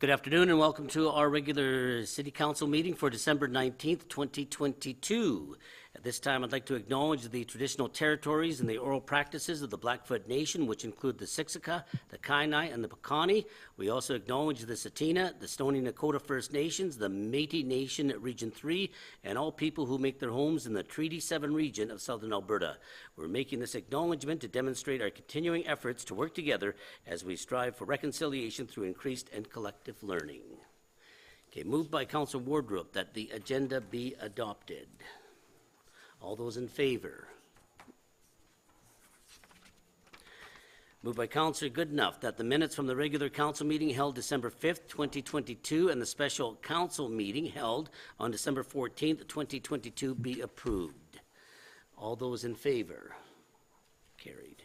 Good afternoon and welcome to our regular City Council meeting for December 19th, 2022. At this time, I'd like to acknowledge the traditional territories and the oral practices of the Blackfoot Nation, which include the Siksika, the Kainai, and the Piikani. We also acknowledge the Tsuut'ina, the Stoney Nakoda First Nations, the Métis Nation at Region 3, and all people who make their homes in the Treaty 7 region of Southern Alberta. We're making this acknowledgement to demonstrate our continuing efforts to work together as we strive for reconciliation through increased and collective learning. Okay, moved by Councillor Wardrop that the agenda be adopted. All those in favor? Moved by Councillor Goodenough that the minutes from the regular council meeting held December 5th, 2022 and the special council meeting held on December 14th, 2022 be approved. All those in favor? Carried.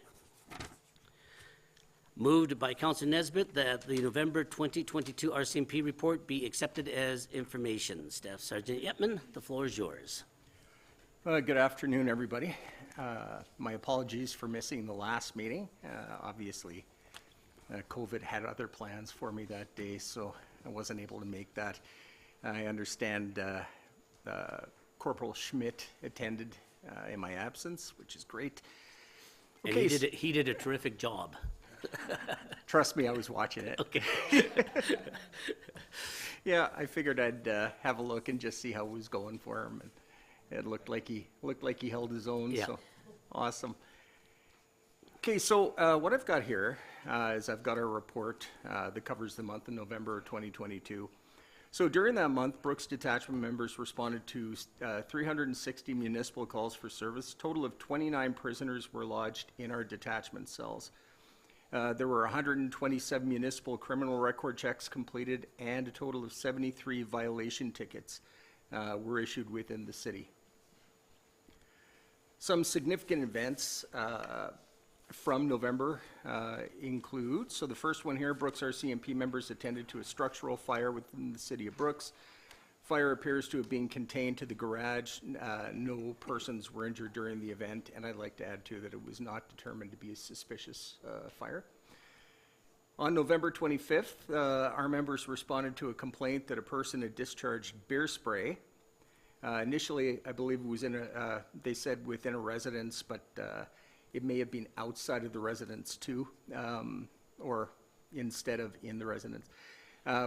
Moved by Councillor Nesbitt that the November 2022 RCMP report be accepted as information. Staff Sergeant Yetman, the floor is yours. Good afternoon, everybody. My apologies for missing the last meeting. Obviously, COVID had other plans for me that day, so I wasn't able to make that. I understand Corporal Schmidt attended in my absence, which is great. Okay, and he did a terrific job. Trust me, I was watching it. Okay. Yeah, I figured I'd have a look and just see how it was going for him. And it looked like he held his own, yeah. So awesome. Okay, so what I've got here is I've got a report that covers the month of November 2022. So during that month, Brooks Detachment members responded to 360 municipal calls for service. A total of 29 prisoners were lodged in our detachment cells. There were 127 municipal criminal record checks completed, and a total of 73 violation tickets were issued within the city. Some significant events from November include, so the first one here, Brooks RCMP members attended to a structural fire within the city of Brooks. Fire appears to have been contained to the garage. No persons were injured during the event, and I'd like to add too that it was not determined to be a suspicious fire. On November 25th, our members responded to a complaint that a person had discharged beer spray. Initially, I believe it was they said within a residence, but it may have been outside of the residence too, or instead of in the residence,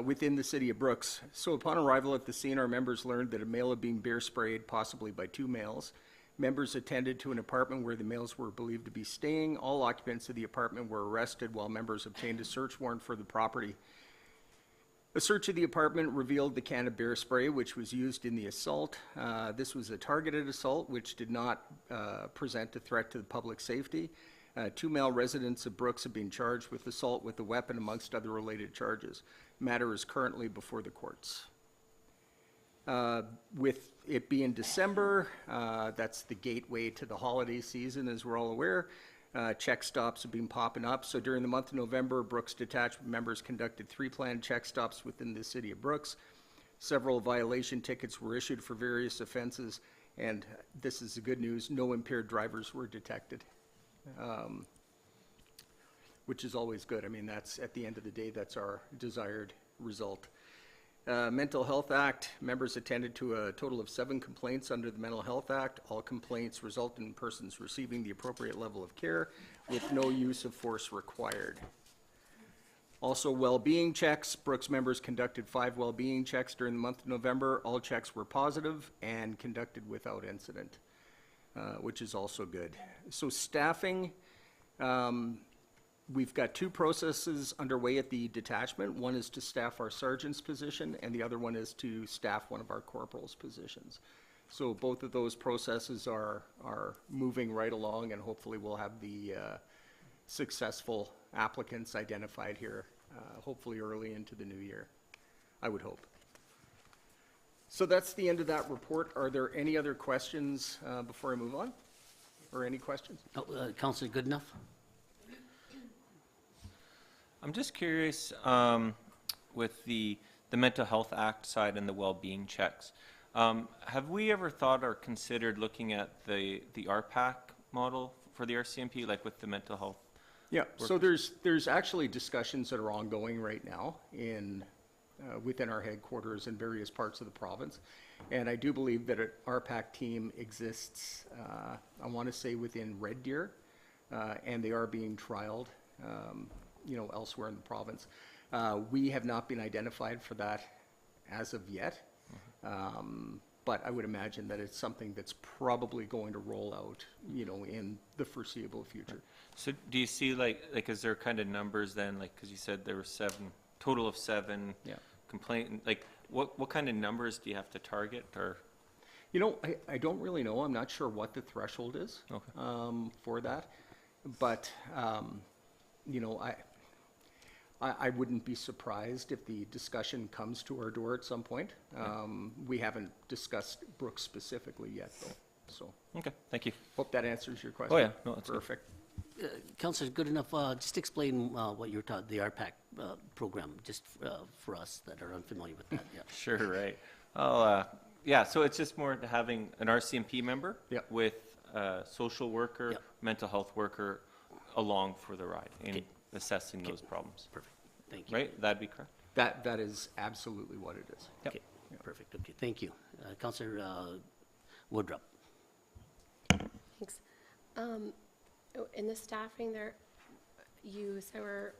within the city of Brooks. So upon arrival at the scene, our members learned that a male had been beer sprayed, possibly by two males. Members attended to an apartment where the males were believed to be staying. All occupants of the apartment were arrested while members obtained a search warrant for the property. A search of the apartment revealed the can of beer spray which was used in the assault. This was a targeted assault which did not present a threat to the public safety. Two male residents of Brooks have been charged with assault with a weapon amongst other related charges. Matter is currently before the courts. With it being December, that's the gateway to the holiday season, as we're all aware. Check stops have been popping up. So during the month of November, Brooks Detachment members conducted 3 planned check stops within the city of Brooks. Several violation tickets were issued for various offenses, and this is the good news, no impaired drivers were detected, which is always good. I mean, that's, at the end of the day, that's our desired result. Mental Health Act, members attended to a total of 7 complaints under the Mental Health Act. All complaints resulted in persons receiving the appropriate level of care with no use of force required. Also, well-being checks. Brooks members conducted 5 well-being checks during the month of November. All checks were positive and conducted without incident, which is also good. So staffing, we've got 2 processes underway at the detachment. One is to staff our sergeant's position, and the other one is to staff one of our corporal's positions. So both of those processes are moving right along, and hopefully we'll have the successful applicants identified here, hopefully early into the new year, I would hope. So that's the end of that report. Are there any other questions before I move on? Or any questions? Councillor Goodenough? I'm just curious with the Mental Health Act side and the well-being checks. Have we ever thought or considered looking at the RPAC model for the RCMP, like with the mental health? Yeah, so there's actually discussions that are ongoing right now in within our headquarters in various parts of the province. And I do believe that an RPAC team exists, I want to say within Red Deer, and they are being trialed, elsewhere in the province. We have not been identified for that as of yet, but I would imagine that it's something that's probably going to roll out, in the foreseeable future. So do you see is there kind of numbers then, because you said there were total of seven Yeah. complaint, what kind of numbers do you have to target or? I don't really know. I'm not sure what the threshold is Okay. for that. But, I wouldn't be surprised if the discussion comes to our door at some point. We haven't discussed Brooks specifically yet, though. So, Okay, thank you. hope that answers your question. Oh, yeah. No, that's good. Perfect. Councillor, good enough, just explain what you're taught, the RPAC program, just for us that are unfamiliar with that, yeah. Sure, right. So it's just more having an RCMP member Yep. with a social worker, Yep. mental health worker along for the ride in Okay. assessing those problems, Perfect, thank you. right? That'd be correct? That is absolutely what it is. Yep. Okay, perfect, okay, thank you. Councillor Woodrup. Thanks. In the staffing there, you said we're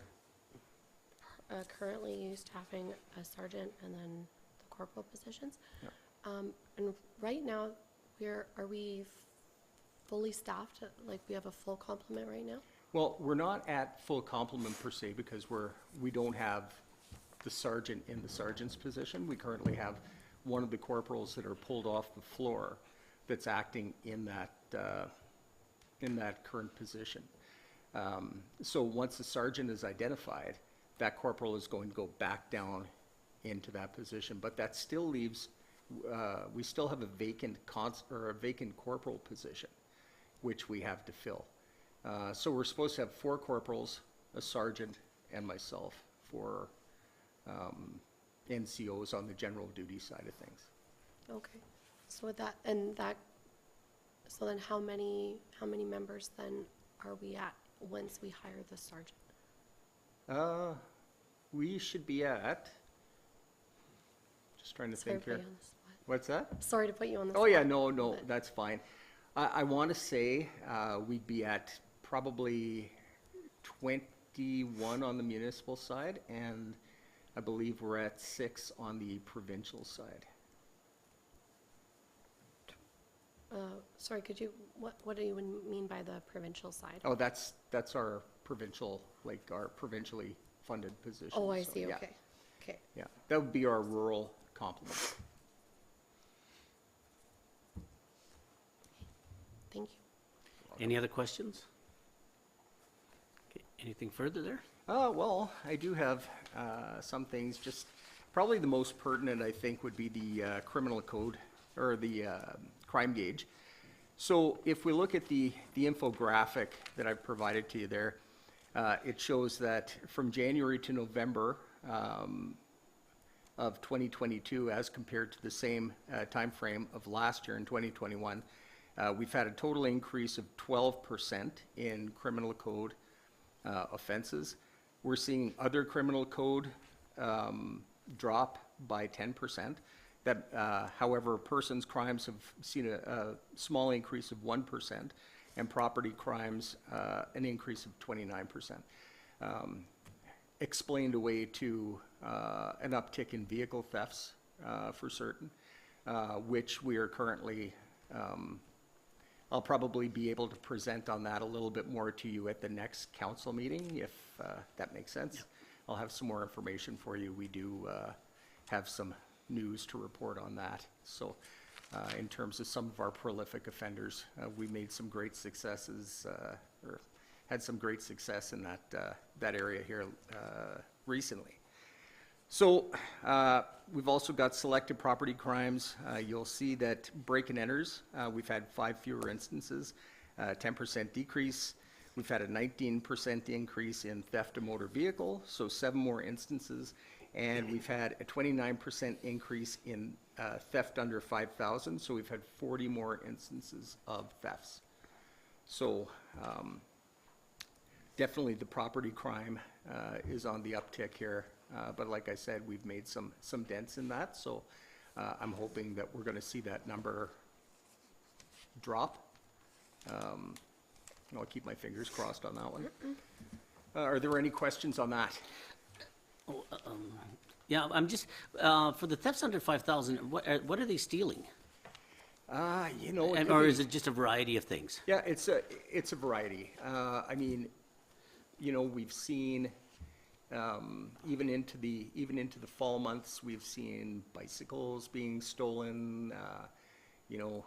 currently staffing a sergeant and then the corporal positions. Yep. And right now, are we fully staffed? Like, we have a full complement right now? Well, we're not at full complement per se because we don't have the sergeant in the sergeant's position. We currently have one of the corporals that are pulled off the floor that's acting in that current position. So once the sergeant is identified, that corporal is going to go back down into that position. But that still leaves, we still have a vacant corporal position, which we have to fill. So we're supposed to have 4 corporals, a sergeant, and myself for NCOs on the general duty side of things. Okay. So so then how many members then are we at once we hire the sergeant? We should be at, just trying to Sorry think to put here. you on the spot. What's that? Sorry to put you on the spot. Oh, yeah, no, but- that's fine. I want to say we'd be at probably 21 on the municipal side, and I believe we're at 6 on the provincial side. Sorry, what do you mean by the provincial side? Oh, that's our provincial, our provincially funded position. Oh, I so, see, yeah, okay. Okay. Yeah, that would be our rural complement. Thank you. Any other questions? Okay, anything further there? Well, I do have some things, just probably the most pertinent, I think, would be the criminal code, or the crime gauge. So if we look at the infographic that I've provided to you there, it shows that from January to November of 2022, as compared to the same time frame of last year in 2021, we've had a total increase of 12% in criminal code offenses. We're seeing other criminal code drop by 10%. However, persons crimes have seen a small increase of 1%, and property crimes an increase of 29%. Explained away to an uptick in vehicle thefts for certain, which we are currently, I'll probably be able to present on that a little bit more to you at the next council meeting, if that makes sense. Yep. I'll have some more information for you. We do have some news to report on that. So in terms of some of our prolific offenders, we made some great successes, or had some great success in that area here recently. So we've also got selected property crimes. You'll see that break and enters, we've had 5 fewer instances, 10% decrease. We've had a 19% increase in theft of motor vehicle, so 7 more instances. And we've had a 29% increase in theft under 5,000, so we've had 40 more instances of thefts. So definitely the property crime is on the uptick here But like I said, we've made some dents in that, so I'm hoping that we're going to see that number drop. I'll keep my fingers crossed on that one. Are there any questions on that? Yeah, I'm just, for the thefts under 5,000, what are they stealing? You know, it could Or be- is it just a variety of things? Yeah, it's a variety. I mean, you know, we've seen, even into the fall months, we've seen bicycles being stolen, you know,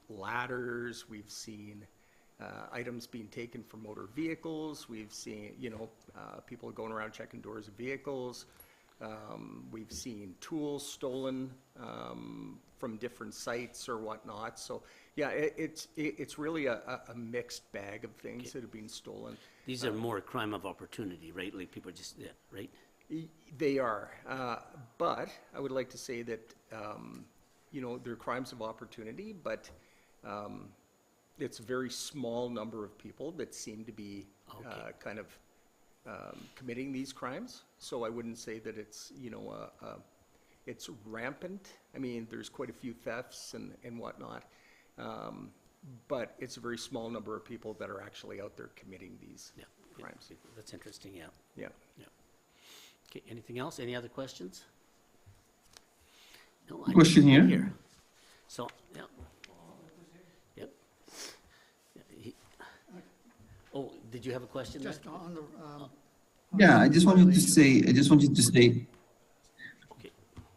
ladders, we've seen items being taken from motor vehicles, we've seen, you know, people going around checking doors of vehicles. We've seen tools stolen from different sites or whatnot. So, yeah, it's really a mixed bag of things that have been stolen. These are more crime of opportunity, right? Like people just, yeah, right? They are, but I would like to say that, you know, they're crimes of opportunity, but it's a very small number of people that seem to be kind of committing these crimes. So I wouldn't say that it's, you know, it's rampant. I mean, there's quite a few thefts and whatnot, but it's a very small number of people that are actually out there committing these Yeah. crimes. That's interesting, yeah. Yeah. Yeah. Okay, anything else? Any other questions? No, I Question didn't here. hear. So, yeah. Yep. Yeah, oh, did you have a question there? Just on the, Yeah, I just wanted to say, Okay.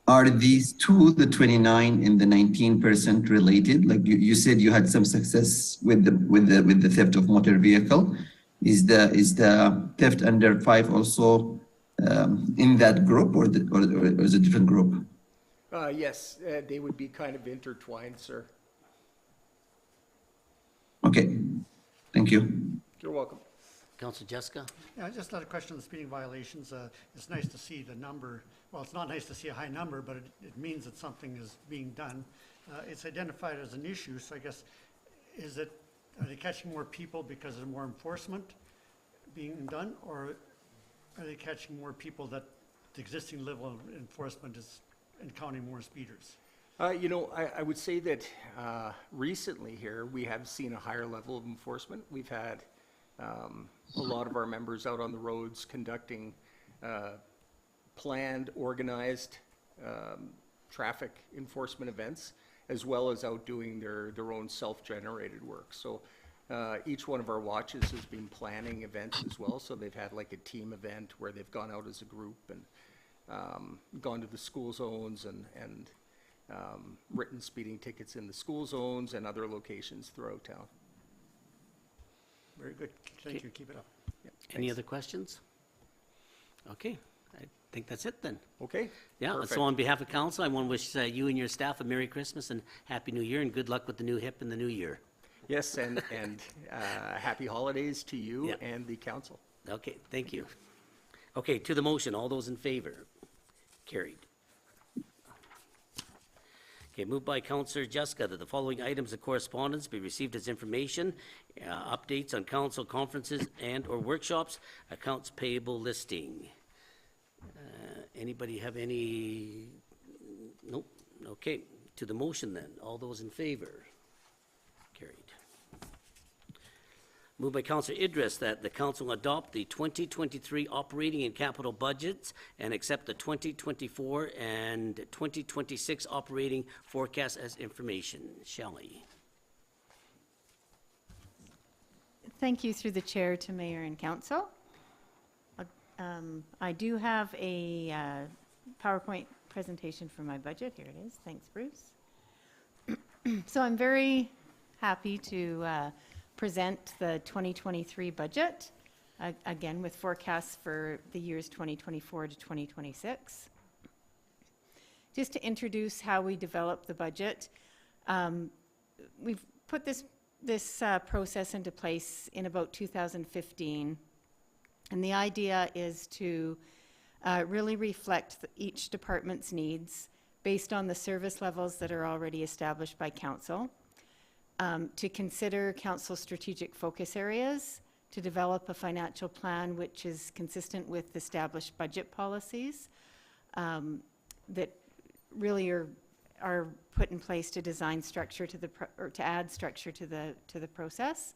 are these two, the 29 and the 19% related? Like you said, you had some success with the theft of motor vehicle. Is the theft under 5 also in that group, or is it a different group? Yes, they would be kind of intertwined, sir. Okay, thank you. You're welcome. Councilor Jessica? yeah, just had a question on the speeding violations. It's nice to see the number, well, it's not nice to see a high number, but it means that something is being done. It's identified as an issue, so I guess, are they catching more people because there's more enforcement being done? Or are they catching more people that the existing level of enforcement is encountering more speeders? You know, I would say that recently here, we have seen a higher level of enforcement. We've had a lot of our members out on the roads conducting planned, organized traffic enforcement events, as well as out doing their own self-generated work. So each one of our watches has been planning events as well. So they've had like a team event where they've gone out as a group and gone to the school zones and written speeding tickets in the school zones and other locations throughout town. Very good, thank you, keep it up. Any other questions? Okay, I think that's it then. Okay? Yeah, Perfect. so on behalf of council, I want to wish you and your staff a Merry Christmas and Happy New Year, and good luck with the new hip in the new year. Yes, and happy holidays to you Yeah. and the council. Okay, thank you. Okay, to the motion, all those in favor? Carried. Okay, moved by Councillor Jessica that the following items of correspondence be received as information, updates on council conferences and/or workshops, accounts payable listing. Anybody have any? Nope. Okay, to the motion then, all those in favor? Carried. Moved by Councillor Idris that the council adopt the 2023 operating and capital budgets and accept the 2024 and 2026 operating forecast as information. Shelley. Thank you through the chair to mayor and council. I do have a PowerPoint presentation for my budget. Here it is. Thanks, Bruce. So I'm very happy to present the 2023 budget, again with forecasts for the years 2024 to 2026. Just to introduce how we develop the budget, we've put this process into place in about 2015, and the idea is to really reflect each department's needs based on the service levels that are already established by council. To consider council strategic focus areas, to develop a financial plan which is consistent with established budget policies that really are put in place to design structure to the, or to add structure to the process.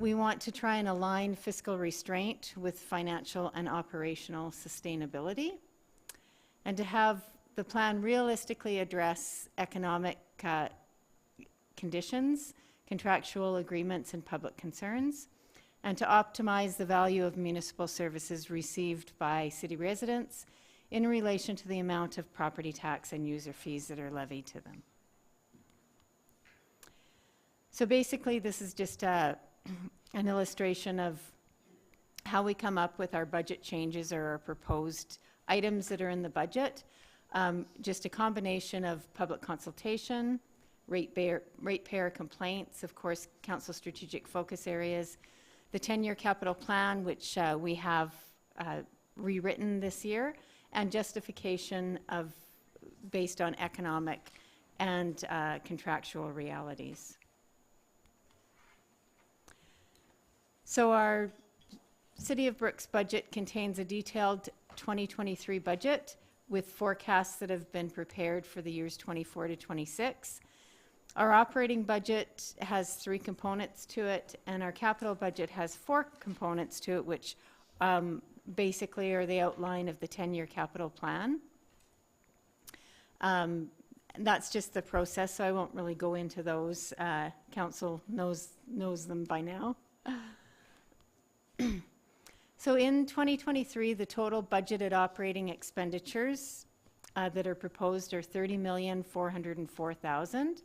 We want to try and align fiscal restraint with financial and operational sustainability, and to have the plan realistically address economic conditions, contractual agreements, and public concerns, and to optimize the value of municipal services received by city residents in relation to the amount of property tax and user fees that are levied to them. So basically, this is just an illustration of how we come up with our budget changes or our proposed items that are in the budget. Just a combination of public consultation, ratepayer complaints, of course, council strategic focus areas, the 10-year capital plan, which we have rewritten this year, and justification of based on economic and contractual realities. So our City of Brooks budget contains a detailed 2023 budget with forecasts that have been prepared for the years 24 to 26. Our operating budget has 3 components to it, and our capital budget has 4 components to it, which basically are the outline of the 10-year capital plan. That's just the process, so I won't really go into those. Council knows them by now. So in 2023, the total budgeted operating expenditures that are proposed are $30,404,000.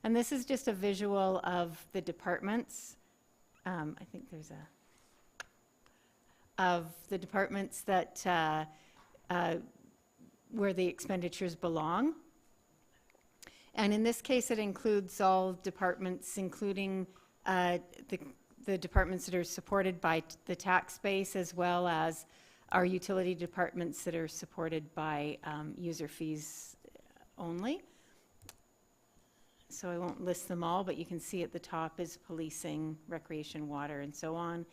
And this is just a visual of the departments. I think there's of the departments that where the expenditures belong. And in this case, it includes all departments, including the departments that are supported by the tax base, as well as our utility departments that are supported by user fees only. So I won't list them all, but you can see at the top is policing, recreation, water, and so on,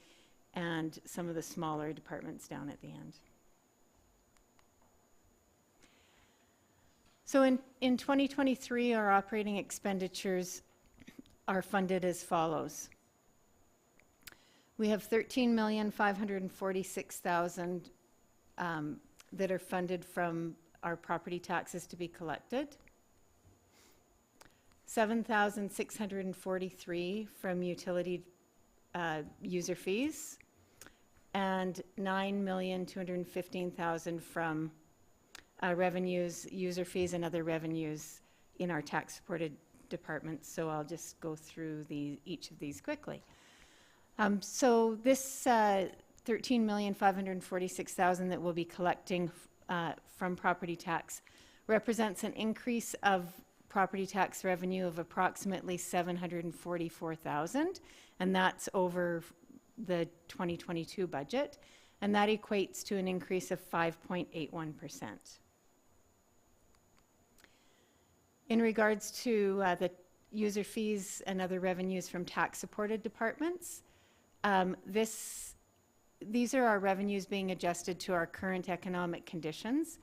and some of the smaller departments down at the end. So in 2023, our operating expenditures are funded as follows. We have $13,546,000 that are funded from our property taxes to be collected, $7,643 from utility user fees, and $9,215,000 from revenues, user fees, and other revenues in our tax-supported departments. So I'll just go through each of these quickly. So this $13,546,000 that we'll be collecting from property tax represents an increase of property tax revenue of approximately $744,000, and that's over the 2022 budget, and that equates to an increase of 5.81%. In regards to the user fees and other revenues from tax-supported departments, these are our revenues being adjusted to our current economic conditions,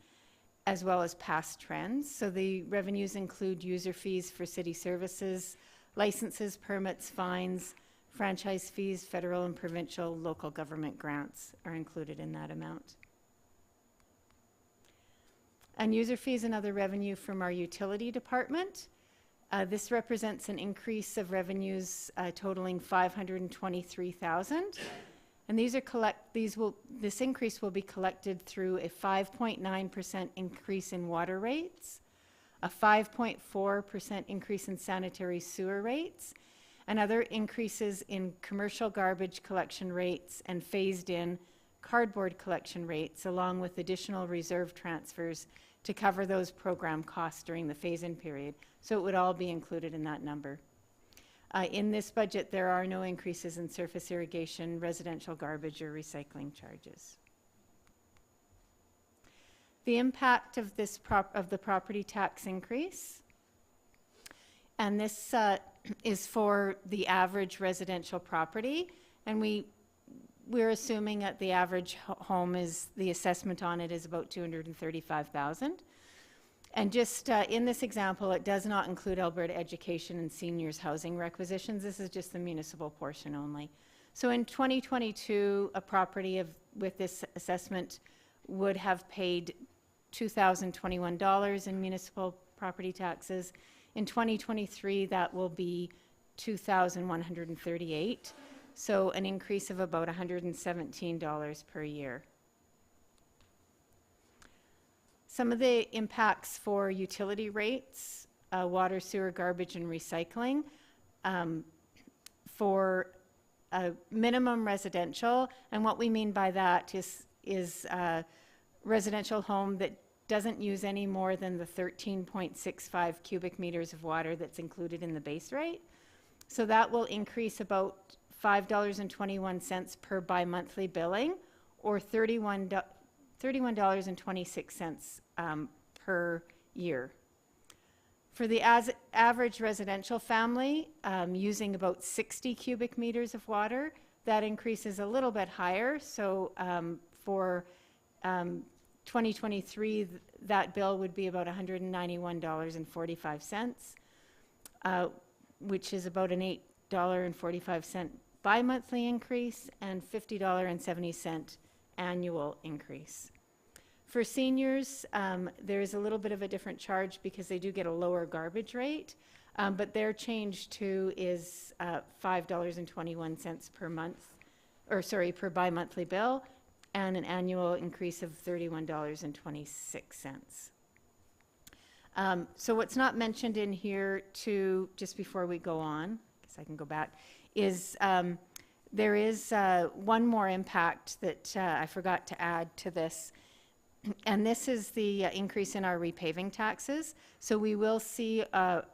as well as past trends. So the revenues include user fees for city services, licenses, permits, fines, franchise fees, federal and provincial local government grants are included in that amount. And user fees and other revenue from our utility department. This represents an increase of revenues totaling $523,000. And this increase will be collected through a 5.9% increase in water rates, a 5.4% increase in sanitary sewer rates, and other increases in commercial garbage collection rates and phased-in cardboard collection rates, along with additional reserve transfers to cover those program costs during the phase-in period. So it would all be included in that number. In this budget, there are no increases in surface irrigation, residential garbage, or recycling charges. The impact of the property tax increase, and this is for the average residential property, And we're assuming that the average home is, the assessment on it is about 235,000. And just in this example, it does not include Alberta Education and Seniors Housing requisitions. This is just the municipal portion only. So in 2022, a property with this assessment would have paid $2,021 in municipal property taxes. In 2023, that will be $2,138. So an increase of about $117 per year. Some of the impacts for utility rates, water, sewer, garbage, and recycling. For minimum residential, and what we mean by that is a residential home that doesn't use any more than the 13.65 cubic meters of water that's included in the base rate. So that will increase about $5.21 per bi-monthly billing, or $31.26 per year. For the average residential family, using about 60 cubic meters of water, that increases a little bit higher. So for 2023, that bill would be about $191.45, which is about an $8.45 bi-monthly increase and $50.70 annual increase. For seniors, there is a little bit of a different charge because they do get a lower garbage rate, but their change too is $5.21 per month, or sorry, per bi-monthly bill, and an annual increase of $31.26. So what's not mentioned in here too, just before we go on, because I can go back, is there is one more impact that I forgot to add to this. And this is the increase in our repaving taxes. So we will see a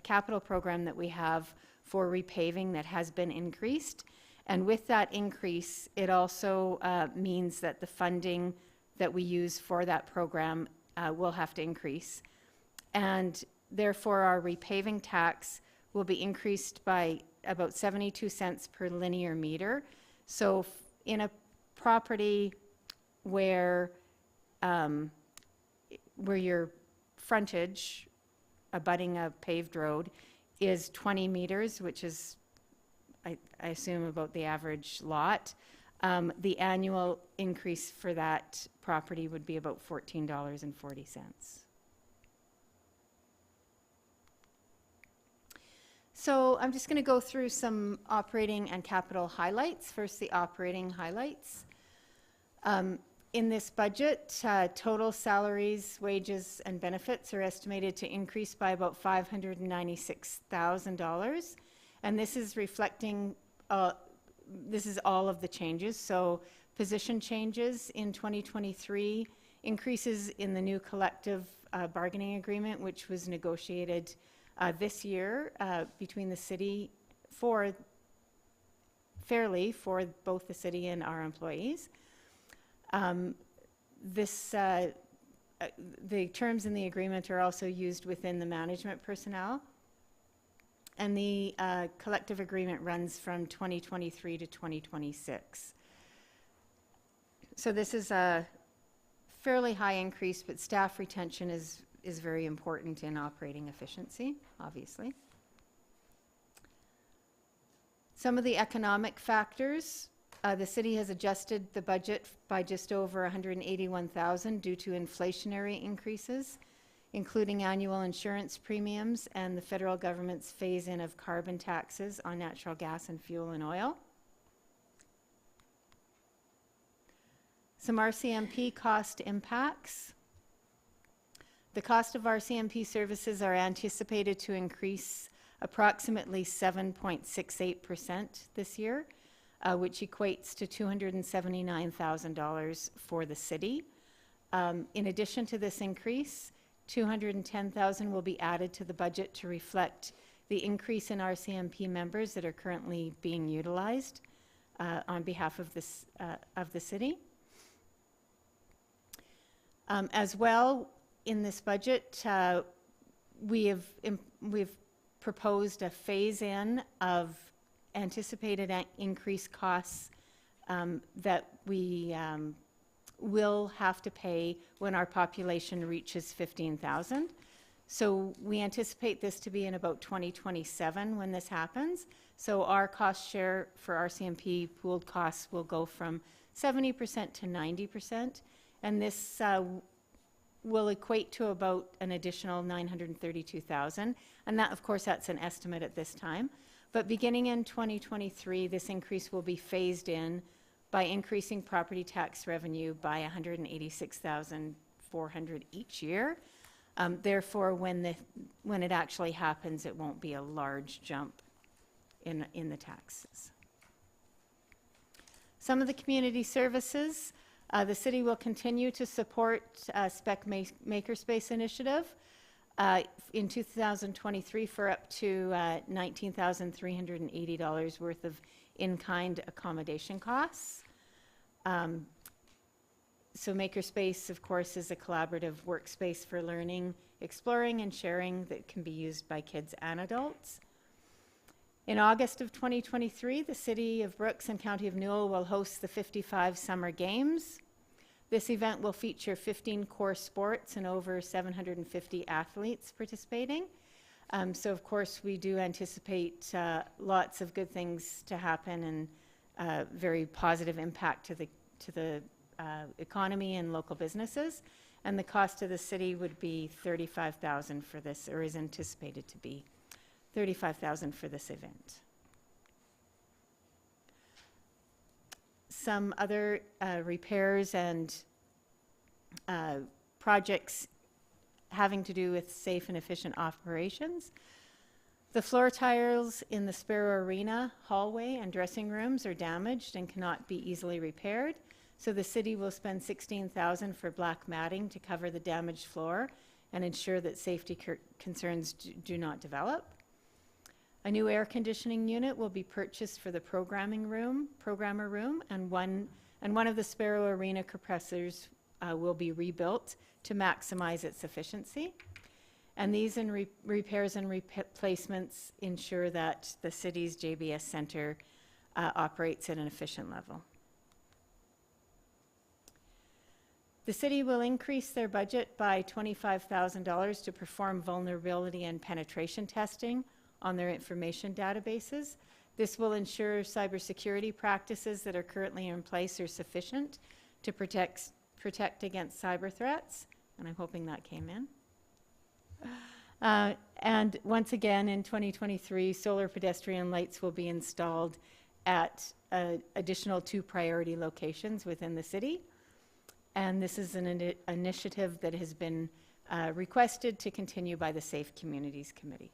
capital program that we have for repaving that has been increased. And with that increase, it also means that the funding that we use for that program will have to increase. And therefore, our repaving tax will be increased by about 72 cents per linear meter. So in a property where your frontage abutting a paved road is 20 meters, which is, I assume, about the average lot, the annual increase for that property would be about $14.40. So I'm just going to go through some operating and capital highlights. First, the operating highlights. In this budget, total salaries, wages, and benefits are estimated to increase by about $596,000. And this is reflecting, this is all of the changes. So position changes in 2023, increases in the new collective bargaining agreement, which was negotiated this year between the city fairly for both the city and our employees. The terms in the agreement are also used within the management personnel. And the collective agreement runs from 2023 to 2026. So this is a fairly high increase, but staff retention is very important in operating efficiency, obviously. Some of the economic factors. The city has adjusted the budget by just over $181,000 due to inflationary increases, including annual insurance premiums and the federal government's phase-in of carbon taxes on natural gas and fuel and oil. Some RCMP cost impacts. The cost of RCMP services are anticipated to increase approximately 7.68% this year, which equates to $279,000 for the city. In addition to this increase, $210,000 will be added to the budget to reflect the increase in RCMP members that are currently being utilized on behalf of the city. As well, in this budget, we've proposed a phase-in of anticipated increased costs that we will have to pay when our population reaches 15,000. So we anticipate this to be in about 2027 when this happens. So our cost share for RCMP pooled costs will go from 70% to 90%. And this will equate to about an additional 932,000. And that, of course, that's an estimate at this time. But beginning in 2023, this increase will be phased in by increasing property tax revenue by 186,400 each year. Therefore, when it actually happens, it won't be a large jump in the taxes. Some of the community services, the city will continue to support Spec Makerspace Initiative in 2023 for up to $19,380 worth of in-kind accommodation costs. So Makerspace, of course, is a collaborative workspace for learning, exploring, and sharing that can be used by kids and adults. In August of 2023, the City of Brooks and County of Newell will host the 55 Summer Games. This event will feature 15 core sports and over 750 athletes participating. So, of course, we do anticipate lots of good things to happen and very positive impact to the economy and local businesses. And the cost to the city would be $35,000 for this, or is anticipated to be $35,000 for this event. Some other repairs and projects having to do with safe and efficient operations. The floor tiles in the Sparrow Arena hallway and dressing rooms are damaged and cannot be easily repaired. So the city will spend $16,000 for black matting to cover the damaged floor and ensure that safety concerns do not develop. A new air conditioning unit will be purchased for the programmer room, and one of the Sparrow Arena compressors will be rebuilt to maximize its efficiency. And these repairs and replacements ensure that the city's JBS Center operates at an efficient level. The city will increase their budget by $25,000 to perform vulnerability and penetration testing on their information databases. This will ensure cybersecurity practices that are currently in place are sufficient to protect against cyber threats, and I'm hoping that came in. And once again, in 2023, solar pedestrian lights will be installed at additional 2 priority locations within the city. And this is an initiative that has been requested to continue by the Safe Communities Committee.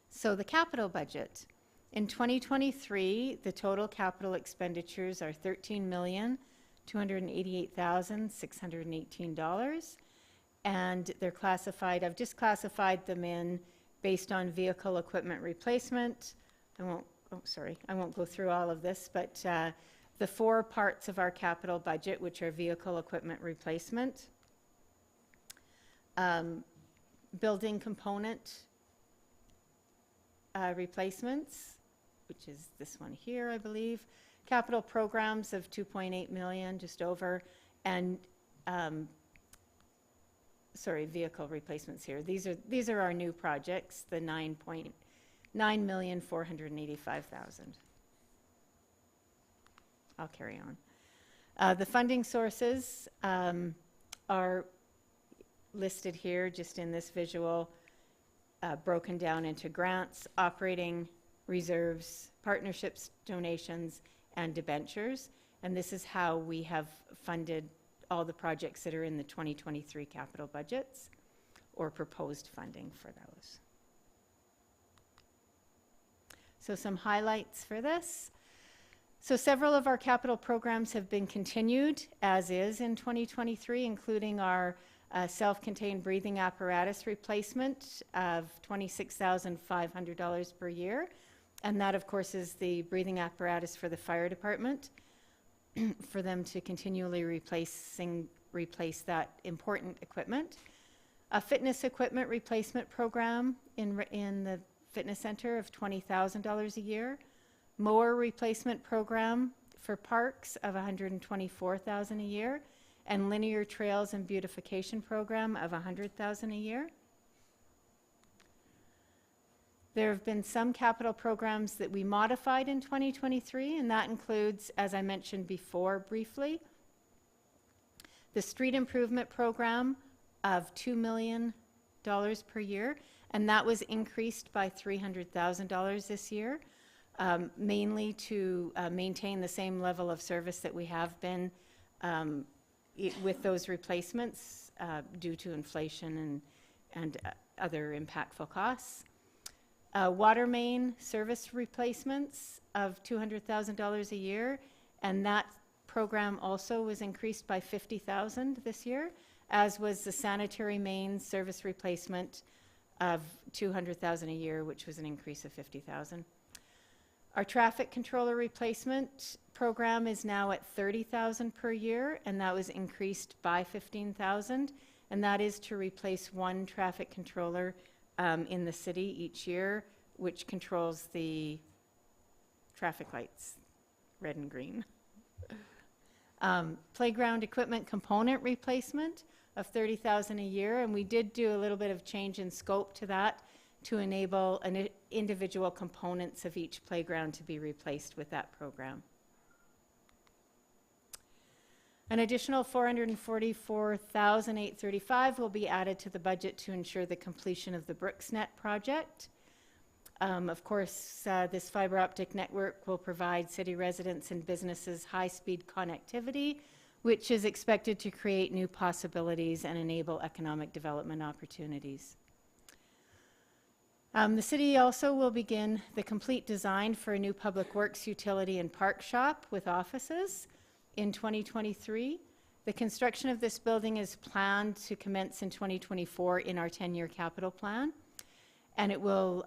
So the capital budget. In 2023, the total capital expenditures are $13,288,618. And they're classified, I've just classified them in based on vehicle equipment replacement. I won't go through all of this, but the 4 parts of our capital budget, which are vehicle equipment replacement, building component replacements, which is this one here, I believe, capital programs of 2.8 million, just over, and vehicle replacements here. These are our new projects, the 9,485,000. I'll carry on. The funding sources are listed here just in this visual, broken down into grants, operating reserves, partnerships, donations, and debentures. And this is how we have funded all the projects that are in the 2023 capital budgets, or proposed funding for those. So some highlights for this. So several of our capital programs have been continued as is in 2023, including our self-contained breathing apparatus replacement of $26,500 per year. And that, of course, is the breathing apparatus for the fire department, for them to continually replace that important equipment. A fitness equipment replacement program in the Fitness Center of $20,000 a year, mower replacement program for parks of $124,000 a year, and linear trails and beautification program of $100,000 a year. There have been some capital programs that we modified in 2023, and that includes, as I mentioned before briefly, the street improvement program of $2 million per year, and that was increased by $300,000 this year, mainly to maintain the same level of service that we have been with those replacements due to inflation and other impactful costs. Water main service replacements of $200,000 a year, and that program also was increased by $50,000 this year, as was the sanitary main service replacement of $200,000 a year, which was an increase of $50,000. Our traffic controller replacement program is now at $30,000 per year, and that was increased by $15,000, and that is to replace one traffic controller in the city each year, which controls the traffic lights, red and green. Playground equipment component replacement of $30,000 a year, and we did do a little bit of change in scope to that to enable individual components of each playground to be replaced with that program. An additional $444,835 will be added to the budget to ensure the completion of the BrooksNet project. Of course, this fiber optic network will provide city residents and businesses high-speed connectivity, which is expected to create new possibilities and enable economic development opportunities. The city also will begin the complete design for a new public works utility and park shop with offices in 2023. The construction of this building is planned to commence in 2024 in our 10-year capital plan, and it will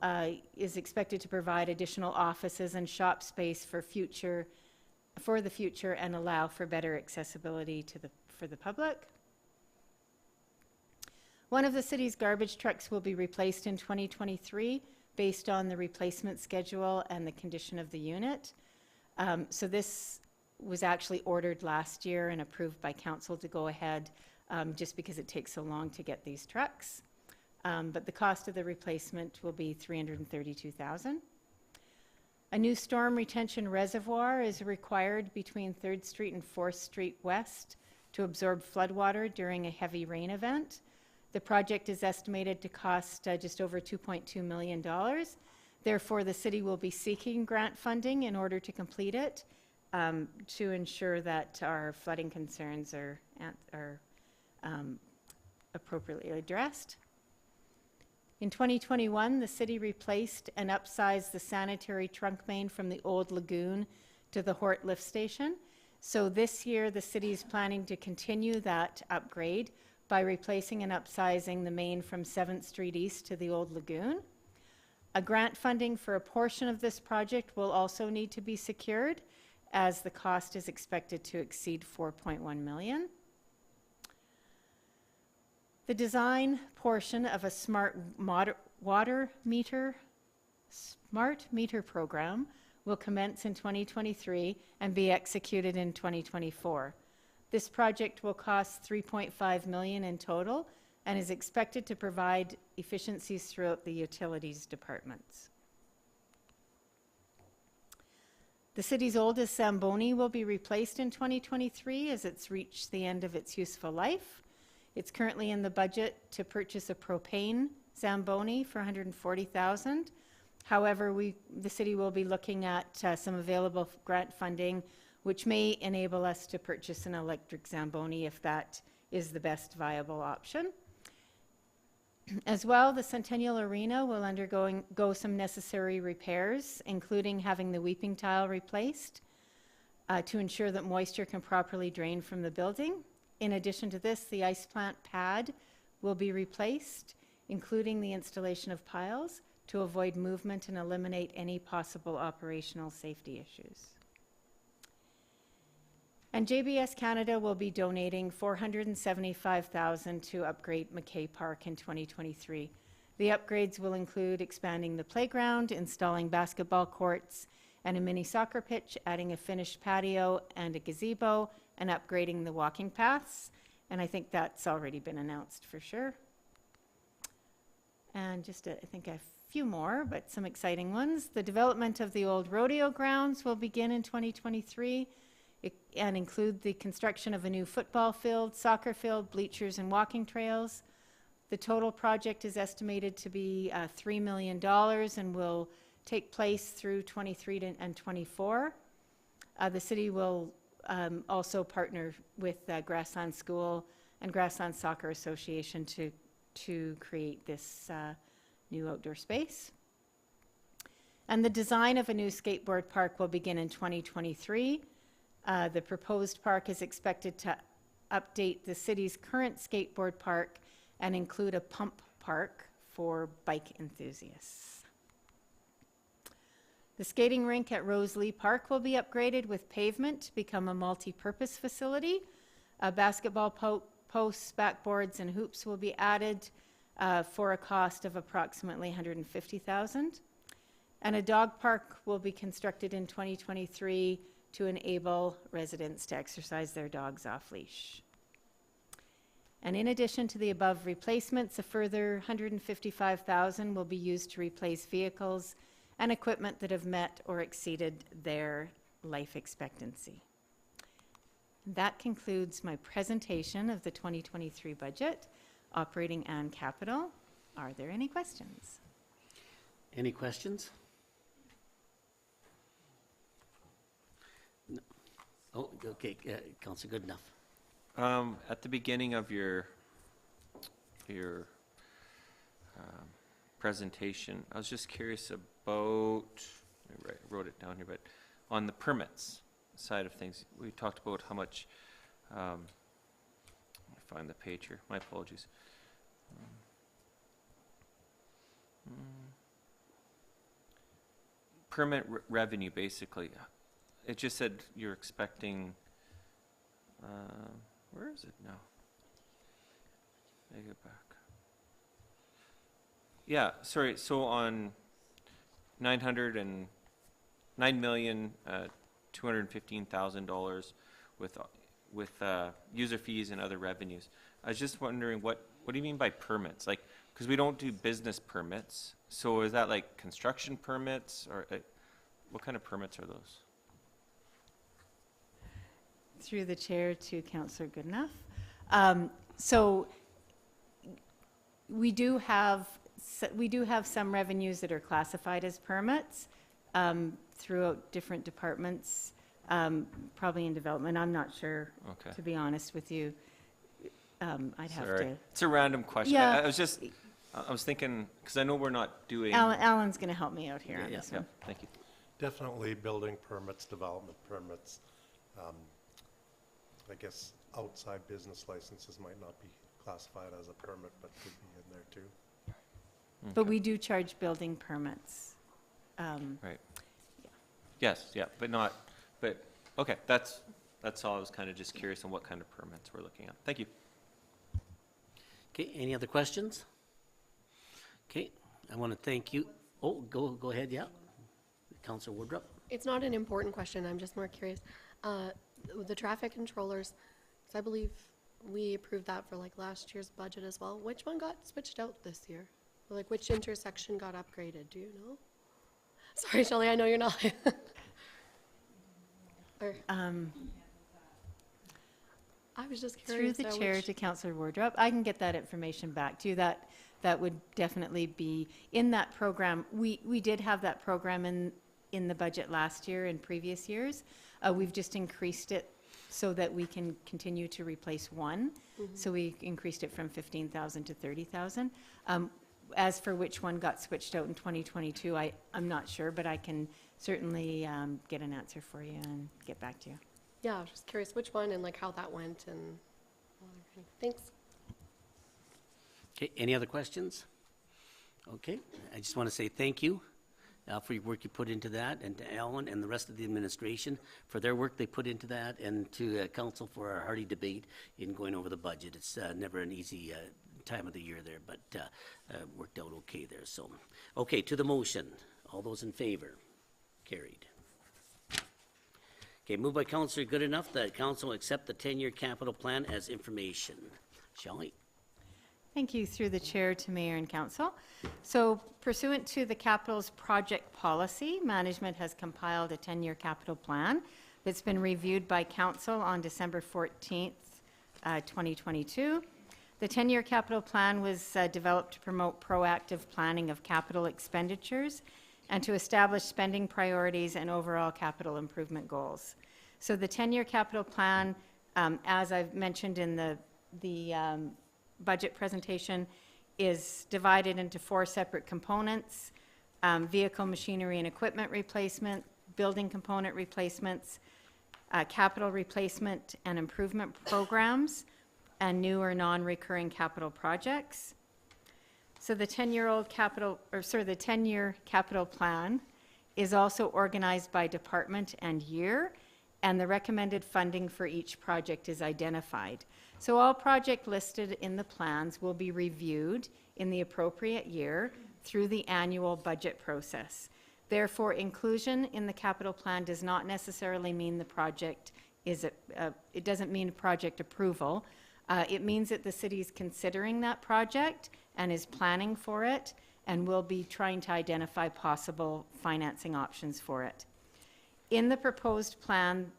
is expected to provide additional offices and shop space for the future and allow for better accessibility for the public. One of the city's garbage trucks will be replaced in 2023 based on the replacement schedule and the condition of the unit. So this was actually ordered last year and approved by council to go ahead just because it takes so long to get these trucks. But the cost of the replacement will be $332,000. A new storm retention reservoir is required between 3rd Street and 4th Street West to absorb floodwater during a heavy rain event. The project is estimated to cost just over $2.2 million. Therefore, the city will be seeking grant funding in order to complete it to ensure that our flooding concerns are appropriately addressed. In 2021, the city replaced and upsized the sanitary trunk main from the old lagoon to the Hort lift station. So this year, the city is planning to continue that upgrade by replacing and upsizing the main from 7th Street East to the old lagoon. A grant funding for a portion of this project will also need to be secured, as the cost is expected to exceed $4.1 million. The design portion of a smart meter program will commence in 2023 and be executed in 2024. This project will cost $3.5 million in total and is expected to provide efficiencies throughout the utilities departments. The city's oldest Zamboni will be replaced in 2023 as it's reached the end of its useful life. It's currently in the budget to purchase a propane Zamboni for $140,000. However, the city will be looking at some available grant funding, which may enable us to purchase an electric Zamboni if that is the best viable option. As well, the Centennial Arena will undergo some necessary repairs, including having the weeping tile replaced to ensure that moisture can properly drain from the building. In addition to this, the ice plant pad will be replaced, including the installation of piles to avoid movement and eliminate any possible operational safety issues. And JBS Canada will be donating $475,000 to upgrade McKay Park in 2023. The upgrades will include expanding the playground, installing basketball courts and a mini soccer pitch, adding a finished patio and a gazebo, and upgrading the walking paths. And I think that's already been announced for sure. And just, I think a few more, but some exciting ones. The development of the old rodeo grounds will begin in 2023 and include the construction of a new football field, soccer field, bleachers, and walking trails. The total project is estimated to be $3 million and will take place through 23 and 24. The city will also partner with Grassland School and Grassland Soccer Association to create this new outdoor space. And the design of a new skateboard park will begin in 2023. The proposed park is expected to update the city's current skateboard park and include a pump park for bike enthusiasts. The skating rink at Rosalie Park will be upgraded with pavement to become a multi-purpose facility. Basketball posts, backboards, and hoops will be added for a cost of approximately $150,000. And a dog park will be constructed in 2023 to enable residents to exercise their dogs off leash. And in addition to the above replacements, a further $155,000 will be used to replace vehicles and equipment that have met or exceeded their life expectancy. That concludes my presentation of the 2023 budget, operating and capital. Are there any questions? Any questions? No. Oh, okay, Councillor Goodenough. At the beginning of your presentation, I was just curious about, I wrote it down here, but on the permits side of things, we talked about how much, let me find the page here, my apologies. Permit revenue, basically. It just said you're expecting, where is it now? Let me get back. Yeah, sorry, so on $9,215,000 with user fees and other revenues. I was just wondering, what do you mean by permits? Like, because we don't do business permits, so is that like construction permits, or what kind of permits are those? Through the chair to Councillor Goodenough. So we do have some revenues that are classified as permits throughout different departments, probably in development. I'm not sure, Okay. to be honest with you. I'd have Sorry. to. It's a random question. Yeah. I was thinking, because I know we're not doing. Alan's going to help me out here on Yeah, this Yeah, one. thank you. Definitely building permits, development permits. I guess outside business licenses might not be classified as a permit, but could be in there too. But Okay. we do charge building permits. Right. Yes, yeah, but okay, that's all. I was kind of just curious on what kind of permits we're looking at. Thank you. Okay, any other questions? Okay, I want to thank you. Oh, go ahead, yeah. Councillor Woodruff. It's not an important question, I'm just more curious. The traffic controllers, so I believe we approved that for like last year's budget as well. Which one got switched out this year? Or like which intersection got upgraded, do you know? Sorry, Shelley, I know you're not. Or, I was just Through curious. the chair to Councillor Wardrop, I can get that information back to you. That would definitely be in that program. We did have that program in the budget last year and previous years. We've just increased it so that we can continue to replace one. So we increased it from 15,000 to 30,000. As for which one got switched out in 2022, I'm not sure, but I can certainly get an answer for you and get back to you. Yeah, I was just curious which one and like how that went and thanks. Okay, any other questions? Okay, I just want to say thank you for your work you put into that, and to Alan and the rest of the administration for their work they put into that, and to council for our hearty debate in going over the budget. It's never an easy time of the year there, but worked out okay there, so. Okay, to the motion. All those in favor? Carried. Okay, moved by Councillor Goodenough that council accept the 10-year capital plan as information. Shelley? Thank you, through the chair to mayor and council. So pursuant to the capital's project policy, management has compiled a 10-year capital plan that's been reviewed by council on December 14th, 2022. The 10-year capital plan was developed to promote proactive planning of capital expenditures and to establish spending priorities and overall capital improvement goals. So the 10-year capital plan, as I've mentioned in the budget presentation, is divided into 4 separate components: vehicle, machinery, and equipment replacement, building component replacements, capital replacement and improvement programs, and new or non-recurring capital projects. So the 10-year capital plan is also organized by department and year, and the recommended funding for each project is identified. So all projects listed in the plans will be reviewed in the appropriate year through the annual budget process. Therefore, inclusion in the capital plan does not necessarily mean the project is, it doesn't mean project approval. It means that the city is considering that project and is planning for it and will be trying to identify possible financing options for it. In the proposed plan,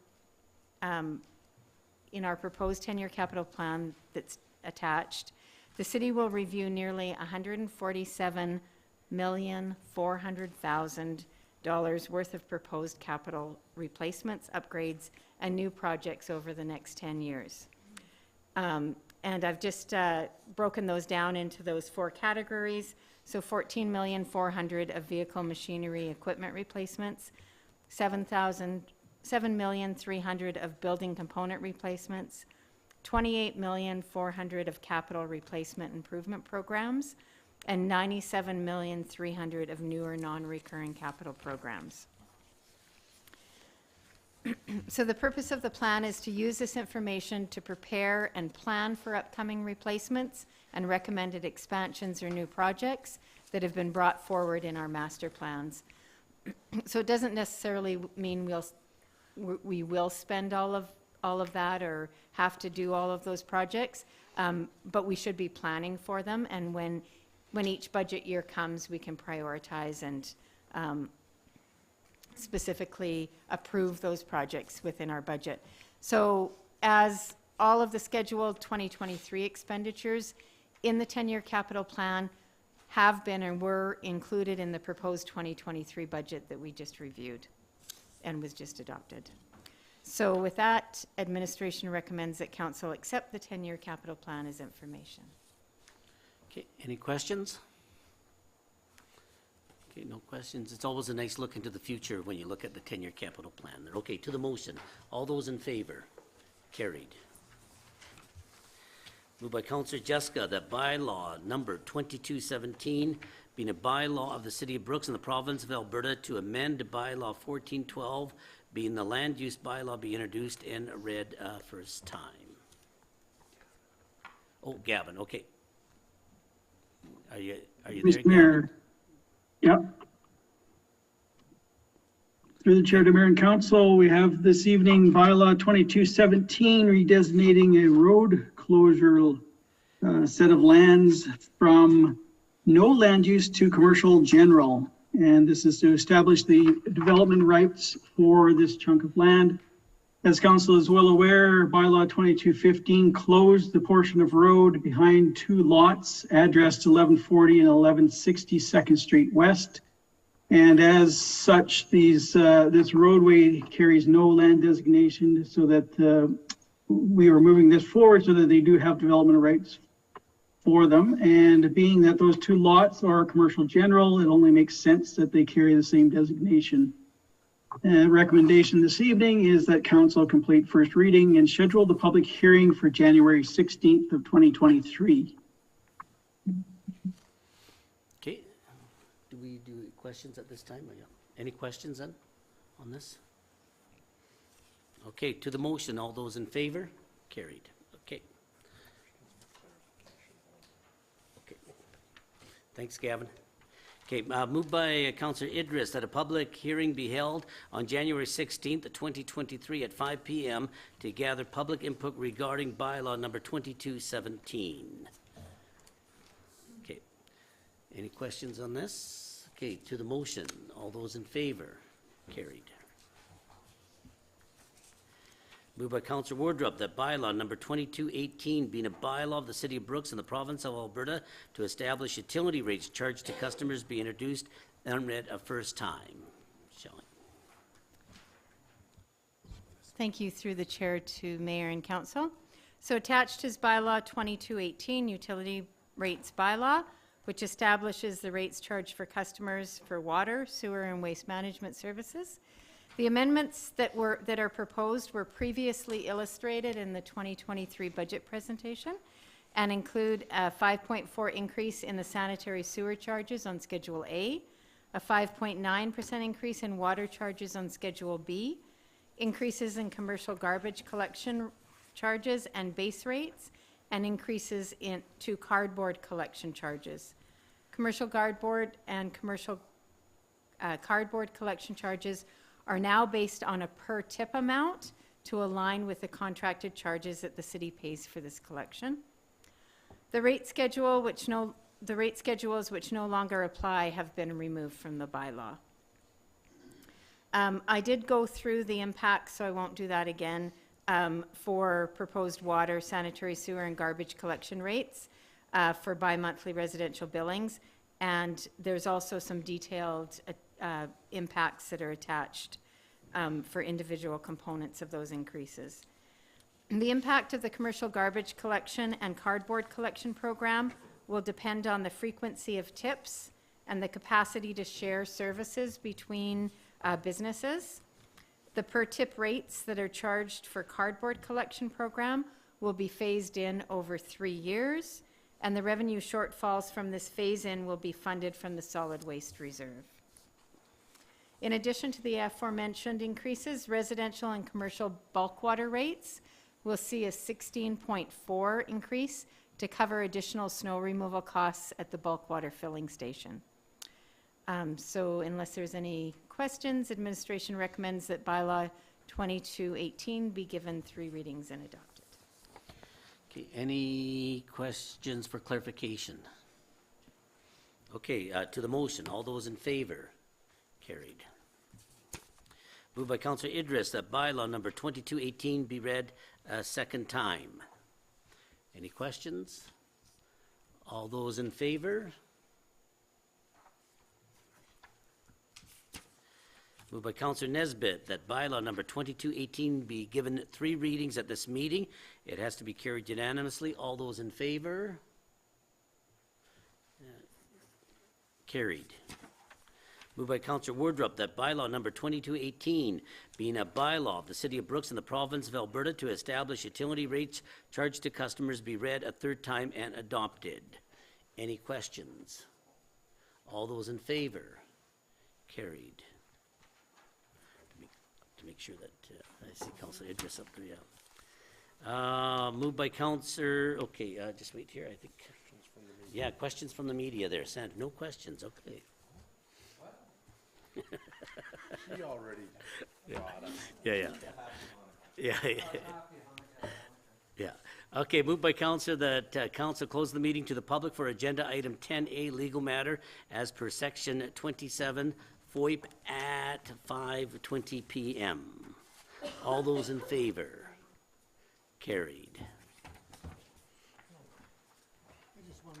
in our proposed 10-year capital plan that's attached, the city will review nearly $147,400,000 worth of proposed capital replacements, upgrades, and new projects over the next 10 years. And I've just broken those down into those 4 categories. So $14,400,000 of vehicle, machinery, equipment replacements, $7,300,000 of building component replacements, $28,400,000 of capital replacement improvement programs, and $97,300,000 of new or non-recurring capital programs. So the purpose of the plan is to use this information to prepare and plan for upcoming replacements and recommended expansions or new projects that have been brought forward in our master plans. So it doesn't necessarily mean we will spend all of that or have to do all of those projects, but we should be planning for them, and when each budget year comes, we can prioritize and specifically approve those projects within our budget. So as all of the scheduled 2023 expenditures in the 10-year capital plan have been and were included in the proposed 2023 budget that we just reviewed and was just adopted. So with that, administration recommends that council accept the 10-year capital plan as information. Okay, any questions? Okay, no questions. It's always a nice look into the future when you look at the 10-year capital plan. Okay, to the motion. All those in favor? Carried. Moved by Councillor Jessica that bylaw number 2217, being a bylaw of the City of Brooks in the province of Alberta to amend bylaw 1412, being the land use bylaw, be introduced and read first time. Oh, Gavin, okay. Are you there, Mr. Gavin? Mayor, yep. Through the chair to mayor and council, we have this evening bylaw 2217 redesignating a road closure set of lands from no land use to commercial general. And this is to establish the development rights for this chunk of land. As council is well aware, bylaw 2215 closed the portion of road behind 2 lots addressed 1140 and 1160 2nd Street West. And as such, this roadway carries no land designation, so that we are moving this forward so that they do have development rights for them. And being that those 2 lots are commercial general, it only makes sense that they carry the same designation. Recommendation this evening is that council complete first reading and schedule the public hearing for January 16th of 2023. Okay. Do we do questions at this time? Or yeah? Any questions then on this? Okay, to the motion, all those in favor? Carried. Okay. Thanks, Gavin. Okay, moved by Councillor Idris that a public hearing be held on January 16th, 2023 at 5 p.m. to gather public input regarding bylaw number 2217. Okay, any questions on this? Okay, to the motion, all those in favor? Carried. Moved by Councillor Wardrop that bylaw number 2218 being a bylaw of the City of Brooks in the province of Alberta to establish utility rates charged to customers be introduced and read a first time. Shelley. Thank you through the chair to mayor and council. So attached is bylaw 2218, utility rates bylaw, which establishes the rates charged for customers for water, sewer, and waste management services. The amendments that are proposed were previously illustrated in the 2023 budget presentation and include a 5.4 increase in the sanitary sewer charges on Schedule A, a 5.9% increase in water charges on Schedule B, increases in commercial garbage collection charges and base rates, and increases to cardboard collection charges. Commercial cardboard and commercial cardboard collection charges are now based on a per tip amount to align with the contracted charges that the city pays for this collection. The rate schedules which no longer apply have been removed from the bylaw. I did go through the impacts, so I won't do that again, for proposed water, sanitary sewer, and garbage collection rates for bi-monthly residential billings. And there's also some detailed impacts that are attached for individual components of those increases. The impact of the commercial garbage collection and cardboard collection program will depend on the frequency of tips and the capacity to share services between businesses. The per tip rates that are charged for cardboard collection program will be phased in over 3 years, and the revenue shortfalls from this phase-in will be funded from the solid waste reserve. In addition to the aforementioned increases, residential and commercial bulk water rates will see a 16.4 increase to cover additional snow removal costs at the bulk water filling station. So unless there's any questions, administration recommends that bylaw 2218 be given 3 readings and adopted. Okay, any questions for clarification? Okay, to the motion, all those in favor? Carried. Moved by Councillor Idris that bylaw number 2218 be read a second time. Any questions? All those in favor? Moved by Councillor Nesbitt that bylaw number 2218 be given 3 readings at this meeting. It has to be carried unanimously. All those in favor? Carried. Moved by Councillor Wardrop that bylaw number 2218 being a bylaw of the City of Brooks in the province of Alberta to establish utility rates charged to customers be read a 3rd time and adopted. Any questions? All those in favor? Carried. To make sure that I see Councillor Idris up there, yeah. Moved by Councillor, okay, just wait here, I think. Yeah, questions from the media there, Sandra. No questions, okay. He already got us. Yeah. Yeah. Okay, moved by Councillor that Council close the meeting to the public for agenda item 10A, legal matter, as per section 27, FOIP at 5:20 p.m. All those in favor? Carried.